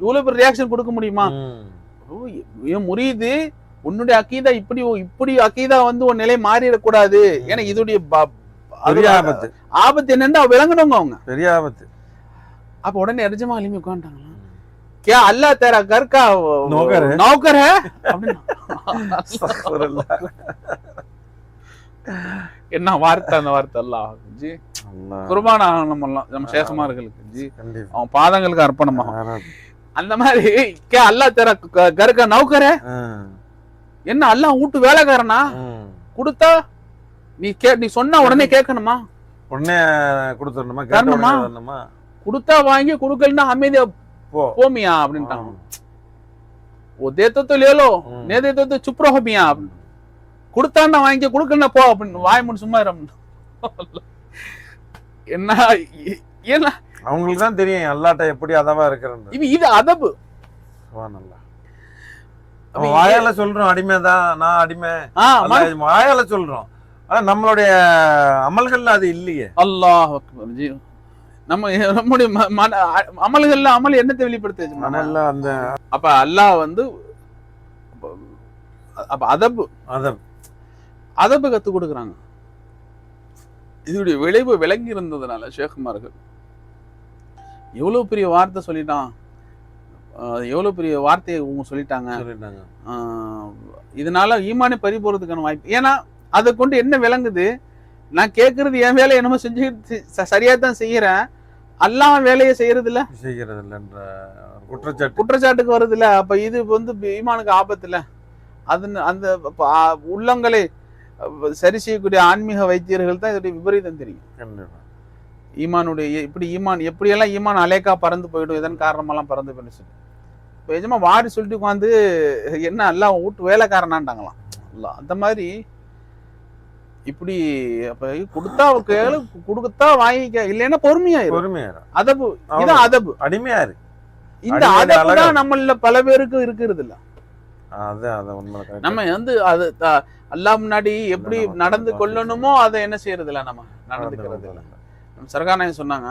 இவ்வளவு பெரிய ரியாக்ஷன் கொடுக்க முடியுமா? முரீது உன்னுடைய அக்கீதா இப்படி அக்கீதா வந்து உன் நிலை மாறிடக்கூடாது. ஏன்னா இதோடைய ஆபத்து என்னன்னு விளங்கணுங்க அவங்க, பெரிய ஆபத்து. அப்ப உடனே எரிஜமா அலிமி உட்காந்துட்டாங்களா, क्या अल्लाह तेरा घर का नौकर है என்ன வார்த்தை அந்த வார்த்தை அல்லாஹ் ஜி குர்பான் ஆகணும் நம்ம ஷேகுமார்களுக்கு ஜி, அவன் பாதங்களுக்கு அர்ப்பணமாகும். அந்த மாதிரி क्या अल्लाह तेरा घर का नौकर है, என்ன அல்லாஹ் வீட்டு வேலைக்காரனா? கொடுத்தா நீ சொன்னா உடனே கேட்கணுமா, உடனே கொடுத்துடணுமா, கொடுத்தா வாங்கி கொடுக்கலன்னா அமைதியா போமியா அப்படின்ட்டாங்க. ஓ தேத்தோ तो ले लो, नहीं देते तो चुप रहो मियां. கொடுத்தான்னா வாங்கி கொடுக்கலன்னா போ அப்படின்னு வாய் மூடி சும்மா இரு. என்ன ஏன்னா அவங்களுக்கு தான் தெரியும் அல்லாஹ்ட்ட எப்படி அதவா இருக்கிறது. இது அதபு. வாயால சொல்றோம் அடிமைதான், நான் அடிமை, வாயால சொல்றோம். ஆனா நம்மளுடைய அமல்கள்ல அது இல்லையே. அல்லாஹ் அக்பர் ஜி. நம்முடைய அமல்கள்ல அமல் என்னத்தை வெளிப்படுத்துச்சு? அந்த அப்ப அல்லாஹ் வந்து அப்ப அதபு கத்து கொடுக்குறாங்க. இதனுடைய விளைவு விளங்கி இருந்ததுனால ஷேகுமார்கள் எவ்வளவு பெரிய வார்த்தை சொல்லிட்டான், எவ்வளவு பெரிய வார்த்தையை அவங்க சொல்லிட்டாங்க. இதனால ஈமானே பறி போறதுக்கான வாய்ப்பு. ஏன்னா அதை கொண்டு என்ன விளங்குது, நான் கேட்கறது என் வேலையை என்னமோ செஞ்சு சரியா தான் செய்யறேன், அல்லாம வேலையை செய்யறது இல்ல குற்றச்சாட்டுக்கு வருது இல்ல. அப்ப இது வந்து ஈமானுக்கு ஆபத்து இல்ல. அது அந்த உள்ளங்களை சரி செய்யக்கூடிய ஆன்மீக வைத்தியர்கள் தான் இதோடைய விபரீதம் தெரியும். ஈமானுடைய எப்படியெல்லாம் ஈமான் அலேக்கா பறந்து போயிடும், இதன் காரணமெல்லாம் பறந்து போயிடுச்சு. இப்போ எஜமா வாரி சொல்லிட்டு உட்காந்து என்ன எல்லாம் வீட்டு வேலைக்காரனான்ட்டாங்களாம். அந்த மாதிரி இப்படி அப்ப கொடுத்தா கேளு, கொடுத்தா வாங்கிக்க, இல்லைன்னா பொறுமையா அதபு. இதான் அதபு. அடிமையா இருக்கு. இந்த அதபு தான் நம்மள பல பேருக்கு இருக்கிறது இல்ல. நம்ம வந்து அது அல்லாஹ் முன்னாடி எப்படி நடந்து கொள்ளணுமோ அதை என்ன செய்யறது இல்ல, நம்ம நடந்துக்கிறது இல்ல. சர்காநாயகம் சொன்னாங்க,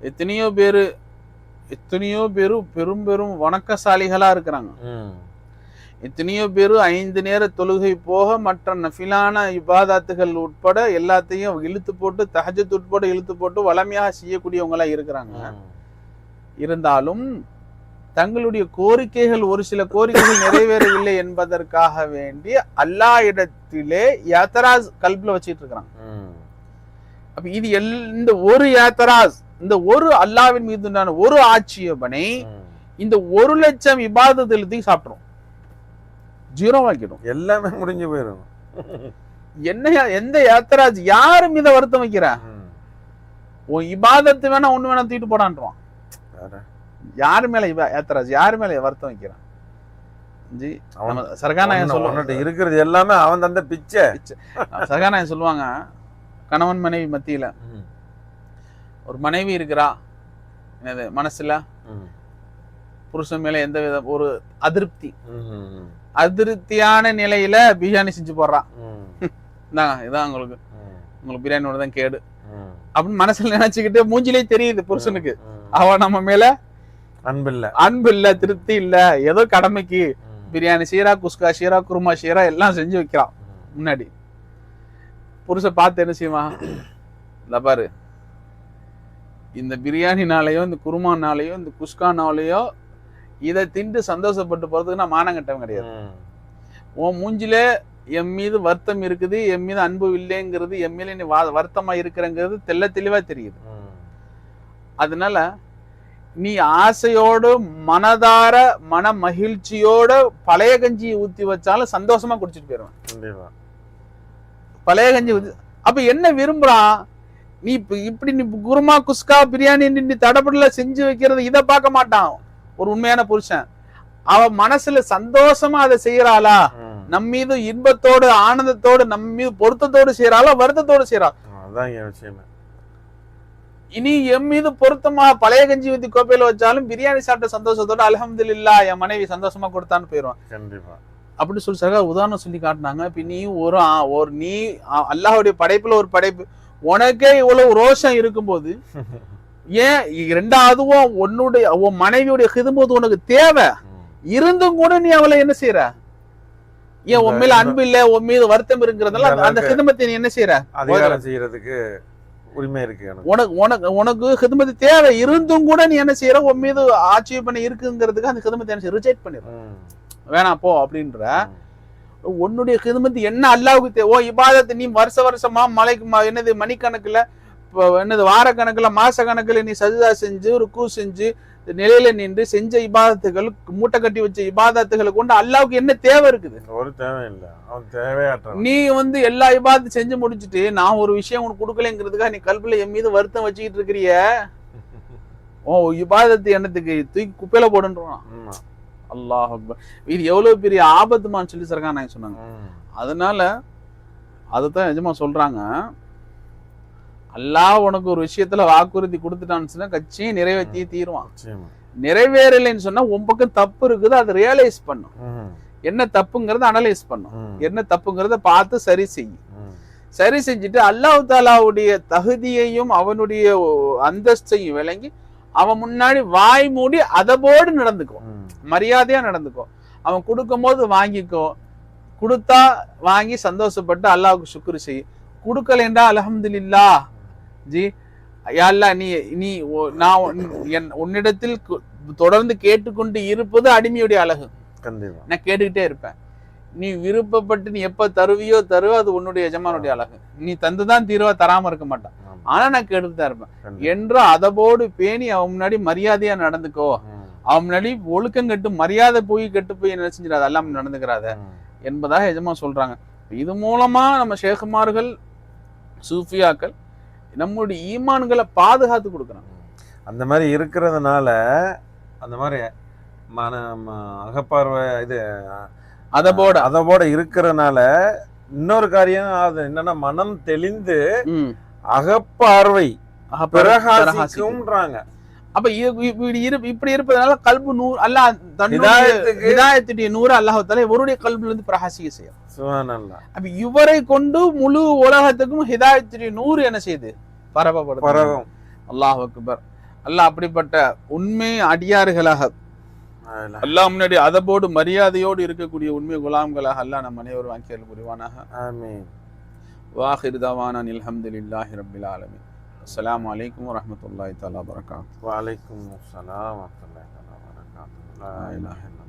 எத்தனையோ பேரு பெரும் பெரும் வணக்கசாலிகளா இருக்கிறாங்க. எத்தனையோ பேரு 5 நேர தொழுகை போக மற்ற நஃபிலான இபாதாத்துகள் உட்பட எல்லாத்தையும் இழுத்து போட்டு, தஹஜ்ஜத் உட்பட இழுத்து போட்டு வளமையாக செய்யக்கூடியவங்களா இருக்கிறாங்க. இருந்தாலும் தங்களுடைய கோரிக்கைகள், ஒரு சில கோரிக்கைகள் நிறைவேறவில்லை என்பதற்காக வேண்டி அல்லாஹ் இடத்திலே யாத்தராஸ் கல்புல வச்சிட்டு இருக்கிறாங்க. அப்ப இது இந்த ஒரு யாத்தராஸ், இந்த ஒரு அல்லாஹ்வின் மீது உண்டான ஒரு ஆட்சேபனை இந்த 1,00,000 இபாதத்துக்கு சாப்பிடும், ஜீரோவாக்கிடும், எல்லாமே முடிஞ்சு போயிடும். எந்த யாத்தராஜ் யாரு மீத வருத்தம் வைக்கிற? உன் இபாதத்து வேணா ஒண்ணு வேணா தூக்கிட்டு போடான்றான். யாரு மேல யாத்தராஜ், யாரு மேல வருத்தம் வைக்கிறான்? ஜி சர்காநாயகம் சொல்லுவாங்க, இருக்கிறது எல்லாமே அவன் தந்த பிச்சை. சர்காநாயகம் சொல்லுவாங்க, கணவன் மனைவி மத்தியில ஒரு மனைவி இருக்கிறா, என்னது மனசுல புருஷன் மேல எந்த வித ஒரு அதிருப்தியான நிலையில பிரியாணி செஞ்சு போடுறான். இதான் உங்களுக்கு பிரியாணியோட தான் கேடு அப்படின்னு மனசுல நினைச்சுக்கிட்டு மூஞ்சிலே தெரியுது புருஷனுக்கு அவன் நம்ம மேல அன்பு இல்ல, திருப்தி இல்ல, ஏதோ கடமைக்கு பிரியாணி சீரா, குஸ்கா சீரா, குருமா சீரா எல்லாம் செஞ்சு வைக்கிறான் முன்னாடி. புருஷன் பார்த்து என்ன செய்வான், இந்த பாரு இந்த பிரியாணினாலேயோ இந்த குருமானாலேயோ இந்த குஸ்கானாலேயோ இதை திண்டு சந்தோஷப்பட்டு போறதுக்கு நான் மானங்கட்டவன் கிடையாது. உன் மூஞ்சில என் மீது வருத்தம் இருக்குது, என் மீது அன்பு இல்லைங்கிறது, என் மீது நீ வருத்தமா இருக்கிறங்கிறது தெளிவா தெரியுது. அதனால நீ ஆசையோடு மனதார மன மகிழ்ச்சியோட பழைய கஞ்சியை ஊத்தி வச்சாலும் சந்தோஷமா குடிச்சிட்டு போயிருவேன். பழைய கஞ்சி அப்ப என்ன விரும்புறான் நீ? இப்படி நீ குருமா குஸ்கா பிரியாணி நீ தடபடல செஞ்சு வைக்கிறது இதை பார்க்க மாட்டான் ஒரு உண்மையான புருஷன். அவ மனசுல சந்தோஷமா அதை செய்யறாளா, நம் மீது இன்பத்தோடு ஆனந்தத்தோடு நம்ம மீது பொருத்தத்தோடு செய்யறாளா, வருத்தத்தோடு செய்யறாள்? இனி என் மீது பொருத்தமா பழைய கஞ்சி ஊத்தி கோப்பையில வச்சாலும் பிரியாணி சாப்பிட்ட சந்தோஷத்தோட அல்ஹம்துலில்லாஹ் என் மனைவி சந்தோஷமா கொடுத்தான்னு போயிடுவான். கண்டிப்பா அப்படி சொல்லி சர்கார் உதாரணம் சொல்லி காட்டினாங்க. இப்ப நீ நீ அல்லாஹ்வுடைய படைப்புல ஒரு படைப்பு, உனக்கே இவ்வளவு ரோஷம் இருக்கும்போது ஏன் ரெண்டாவதும் உன் மனைவியுடைய ஹிதுமத் உனக்கு தேவை இருந்தும் கூட நீ அவளை என்ன செய்யற? ஏன் உன் மேல அன்பு இல்ல, உன் மீது வருத்தம் இருக்குறதுனால அந்த ஹிதுமத்தை நீ என்ன செய்யற? அதிகாரம் செய்யறதுக்கு உரிமை இருக்கு. உனக்கு ஹிதுமத் தேவை இருந்தும் கூட நீ என்ன செய்யற? உன் மீது ஆட்சேபனை இருக்குங்கிறதுக்கு அந்த ஹிதுமத்தை என்ன செய்ய? ரிஜெக்ட் பண்ணிடுற, வேணாம் போ அப்படின்ற. உன்னுடைய ஹிதுமத் என்ன அல்லாஹ்வுக்கு இபாதத்தை நீ வருஷமா மலைக்கு என்னது மணிக்கணக்குல என்னது வார கணக்குல மாச கணக்குல நீ சஜ்தா செஞ்சு ருக்கு செஞ்சு நிலையில நின்று செஞ்ச இபாதத்துகள், மூட்டை கட்டி வச்ச இபாதத்துகளை கொண்டு அல்லாஹ்வுக்கு என்ன தேவை இருக்குது? ஒரு தேவை இல்ல. அவன் தேவையற்ற. நீ வந்து எல்லா இபாதத்தையும் செஞ்சு முடிச்சுட்டு நான் ஒரு விஷயம் உனக்கு கொடுக்கலங்கிறதுக்காக நீ கல்புல என் மீது வருத்தம் வச்சுக்கிட்டு இருக்கிறிய. இபாதத்து என்னத்துக்கு தூக்கி குப்பையில போடுன்றான். அல்லாஹ் அக்பர். இது எவ்வளவு பெரிய ஆபத்துமான்னு சொல்லி சர்காநாயகம் சொன்னாங்க. அதனால அதுதான் நிஜமா சொல்றாங்க, அல்லாஹ் உனக்கு ஒரு விஷயத்துல வாக்குறுதி கொடுத்துட்டான்னு சொன்னா கட்சியும் நிறைவேற்றியே தீருவான். நிறைவேறலைன்னு சொன்னா உன் பக்கம் தப்பு இருக்குது, அதை ரியலைஸ் பண்ணும். ம். என்ன தப்புங்கிறத அனலைஸ் பண்ணும். ம். என்ன தப்புங்கிறத பார்த்து சரி செய்யும். ம். சரி செஞ்சுட்டு அல்லாஹ் தாலாவுடைய தகுதியையும் அவனுடைய அந்தஸ்தையும் விளங்கி அவன் முன்னாடி வாய் மூடி அதபோடு நடந்துக்கோ, ம். மரியாதையா நடந்துக்கோ. அவன் கொடுக்கும் போது வாங்கிக்கோ, கொடுத்தா வாங்கி சந்தோஷப்பட்டு அல்லாஹ்வுக்கு சுக்ரு செய். கொடுக்கலைண்டா அல்ஹம்துலில்லாஹ் ஜி யா அல்லாஹ், நீ நான் உன்னிடத்தில் தொடர்ந்து கேட்டுக்கொண்டு இருப்பது அடிமையுடைய அழகு. கண்டிப்பா நான் கேட்டுக்கிட்டே இருப்பேன். நீ விருப்பப்பட்டு நீ எப்ப தருவியோ அது உன்னுடைய எஜமானுடைய அழகு. நீ தந்துதான் தீர்வா, தராம இருக்க மாட்டான். ஆமா. ஆனா நான் கேட்டுட்டு தான் இருப்பேன் கண்டிப்பா. என்ற அதபோடு பேணி அவன் முன்னாடி மரியாதையா நடந்துக்கோ. ம். அவன் முன்னாடி ஒழுக்கம் கட்டு மரியாதை போய் கெட்டு போய் என்ன செஞ்சிடாத, எல்லாம் நடந்துக்கிறாத ம். என்பதாக எஜமான் சொல்றாங்க. இது மூலமா நம்ம ஷேகுமார்கள் சூஃபியாக்கள் நம்முடைய ஈமான்களை பாதுகாத்து கொடுக்குறாங்க. அந்த மாதிரி இருக்கிறதுனால அந்த மாதிரி அகப்பார்வை இது அதோட இருக்கிறதுனால இன்னொரு காரியம் அது என்னன்னா, மனம் தெளிந்து அகப்பார்வை பிரகாசிக்கும்ன்றாங்க. அப்ப இப்படி இருப்பதனால கல்பு நூறு அல்லாஹ் ஹிதாயத்துடைய நூறு அல்லாஹ் தஆலா இவருடைய கல்புல இருந்து பிரகாசிக்க செய்யும். சுப்ஹானல்லாஹ். அப்ப இவரை கொண்டு முழு உலகத்துக்கும் ஹிதாயத்துடைய நூறு என்ன செய்யுது, பரவும். அல்லாஹ் அக்பர். அல்லாஹ் அப்படிப்பட்ட உண்மை அடியார்களாக அல்லாஹ் முன்னாடி அதபோடு மரியாதையோடு இருக்கக்கூடிய உண்மை குலாம்களாக அல்லாஹ் நம் அனைவரும் வாக்கியல் புரிவானாக. ஆமீன். வாஹிர் தவானா அல்ஹம்துலில்லாஹி ரப்பில் ஆலமீன். அஸ்ஸலாமு அலைக்கும் வரஹ்மத்துல்லாஹி தஆலா வபரகாத்துஹு. வ அலைக்கும் அஸ்ஸலாம் வரஹ்மத்துல்லாஹி வபரகாத்துஹு. லா இலாஹா இல்லல்லாஹ்.